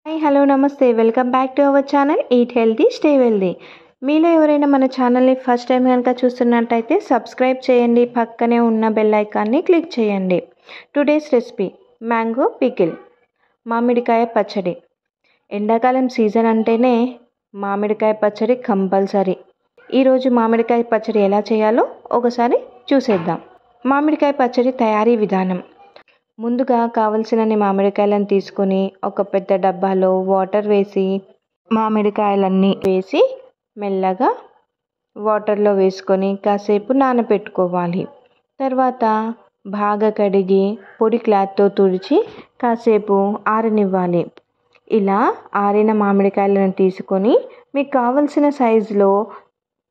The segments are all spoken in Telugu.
హాయ్ హలో నమస్తే welcome back to our channel eat healthy stay wealthy. మీలో ఎవరైనా మన ఛానల్ని ఫస్ట్ టైం కనుక చూస్తున్నట్టయితే సబ్స్క్రైబ్ చేయండి, పక్కనే ఉన్న బెల్ ఐకాన్ని క్లిక్ చేయండి. టుడేస్ రెసిపీ మ్యాంగో పికిల్, మామిడికాయ పచ్చడి. ఎండాకాలం సీజన్ అంటేనే మామిడికాయ పచ్చడి కంపల్సరీ. ఈరోజు మామిడికాయ పచ్చడి ఎలా చేయాలో ఒకసారి చూసేద్దాం. మామిడికాయ పచ్చడి తయారీ విధానం. ముందుగా కావలసినన్ని మామిడికాయలను తీసుకొని ఒక పెద్ద డబ్బాలో వాటర్ వేసి మామిడికాయలన్నీ వేసి మెల్లగా వాటర్లో వేసుకొని కాసేపు నానబెట్టుకోవాలి. తర్వాత బాగా కడిగి పొడి క్లాత్తో తుడిచి కాసేపు ఆరనివ్వాలి. ఇలా ఆరిన మామిడికాయలను తీసుకొని మీకు కావలసిన సైజులో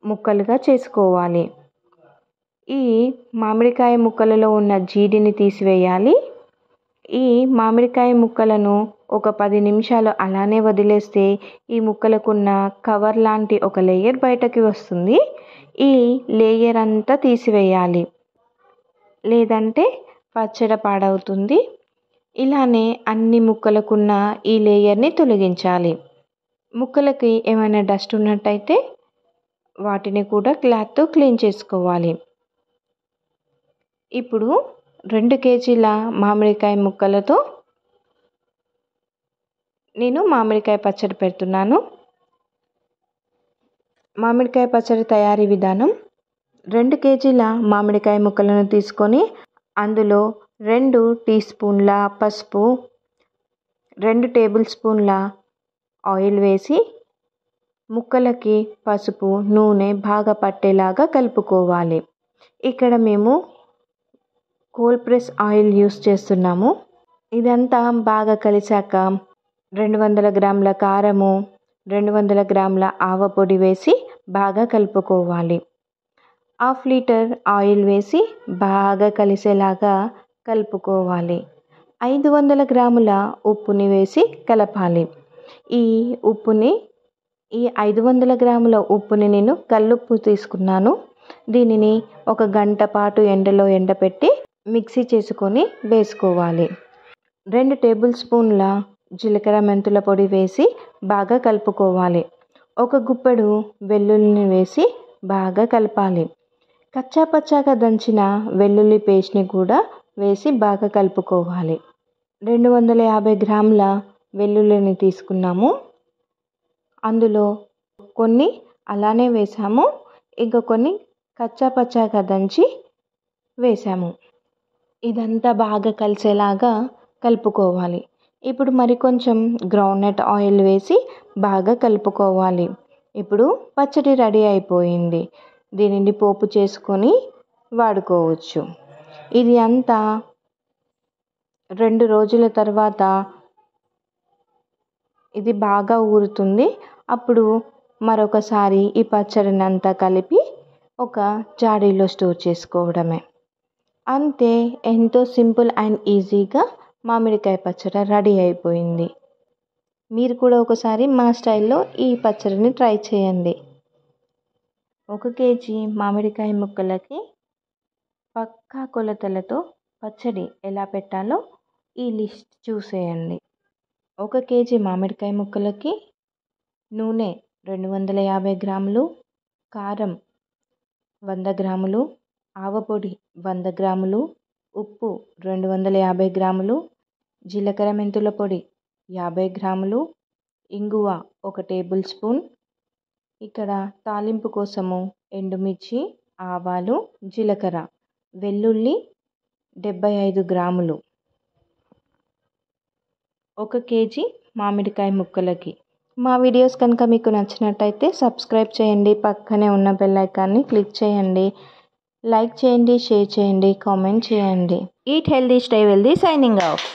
ముక్కలుగా చేసుకోవాలి. ఈ మామిడికాయ ముక్కలలో ఉన్న జీడిని తీసివేయాలి. ఈ మామిడికాయ ముక్కలను ఒక 10 నిమిషాలు అలానే వదిలేస్తే ఈ ముక్కలకున్న కవర్ లాంటి ఒక లేయర్ బయటకి వస్తుంది. ఈ లేయర్ అంతా తీసివేయాలి, లేదంటే పచ్చడి పాడవుతుంది. ఇలానే అన్ని ముక్కలకున్న ఈ లేయర్ని తొలగించాలి. ముక్కలకి ఏమైనా డస్ట్ ఉన్నట్టయితే వాటిని కూడా క్లాత్తో క్లీన్ చేసుకోవాలి. ఇప్పుడు 2 కేజీల మామిడికాయ ముక్కలతో నేను మామిడికాయ పచ్చడి పెడుతున్నాను. మామిడికాయ పచ్చడి తయారీ విధానం. 2 కేజీల మామిడికాయ ముక్కలను తీసుకొని అందులో 2 టీ స్పూన్ల పసుపు, 2 టేబుల్ స్పూన్ల ఆయిల్ వేసి ముక్కలకి పసుపు నూనె బాగా పట్టేలాగా కలుపుకోవాలి. ఇక్కడ మేము కోల్డ్ ప్రెస్ ఆయిల్ యూస్ చేస్తున్నాము. ఇదంతా బాగా కలిసాక 200 గ్రాముల కారము, 200 గ్రాముల ఆవపొడి వేసి బాగా కలుపుకోవాలి. 1/2 లీటర్ ఆయిల్ వేసి బాగా కలిసేలాగా కలుపుకోవాలి. 500 గ్రాముల ఉప్పుని వేసి కలపాలి. ఈ 500 గ్రాముల ఉప్పుని నేను కల్లుప్పు తీసుకున్నాను. దీనిని 1 గంట పాటు ఎండలో ఎండపెట్టి మిక్సీ చేసుకొని వేసుకోవాలి. 2 టేబుల్ స్పూన్ల జీలకర్ర మెంతుల పొడి వేసి బాగా కలుపుకోవాలి. 1 గుప్పెడు వెల్లుల్లిని వేసి బాగా కలపాలి. కచ్చా పచ్చాగా దంచిన వెల్లుల్లి పేస్ట్ని కూడా వేసి బాగా కలుపుకోవాలి. 250 గ్రాముల వెల్లుల్లిని తీసుకున్నాము. అందులో కొన్ని అలానే వేసాము, ఇంకా కొన్ని కచ్చా పచ్చాగా దంచి వేసాము. ఇదంతా బాగా కలిసేలాగా కలుపుకోవాలి. ఇప్పుడు మరికొంచెం గ్రౌండ్నట్ ఆయిల్ వేసి బాగా కలుపుకోవాలి. ఇప్పుడు పచ్చడి రెడీ అయిపోయింది. దీనిని పోపు చేసుకొని వాడుకోవచ్చు. ఇది అంతా 2 రోజుల తర్వాత ఇది బాగా ఊరుతుంది. అప్పుడు మరొకసారి ఈ పచ్చడిని అంతా కలిపి ఒక జాడీలో స్టోర్ చేసుకోవడమే. అంతే, ఎంతో సింపుల్ అండ్ ఈజీగా మామిడికాయ పచ్చడి రెడీ అయిపోయింది. మీరు కూడా ఒకసారి మా స్టైల్లో ఈ పచ్చడిని ట్రై చేయండి. 1 కేజీ మామిడికాయ ముక్కలకి పక్కా కొలతలతో పచ్చడి ఎలా పెట్టాలో ఈ లిస్ట్ చూసేయండి. 1 కేజీ మామిడికాయ ముక్కలకి నూనె 250 గ్రాములు, కారం 100 గ్రాములు, ఆవపొడి 100 గ్రాములు, ఉప్పు 250 గ్రాములు, జీలకర్ర మెంతుల పొడి 50 గ్రాములు, ఇంగువ 1 టేబుల్ స్పూన్. ఇక్కడ తాలింపు కోసము ఎండుమిర్చి, ఆవాలు, జీలకర్ర, వెల్లుల్లి 75 గ్రాములు. 1 కేజీ మామిడికాయ ముక్కలకి. మా వీడియోస్ కనుక మీకు నచ్చినట్టయితే సబ్స్క్రైబ్ చేయండి, పక్కనే ఉన్న బెల్ ఐకాన్ని క్లిక్ చేయండి, లైక్ చేయండి, షేర్ చేయండి, కామెంట్ చేయండి. Eat healthy stay wealthy signing off.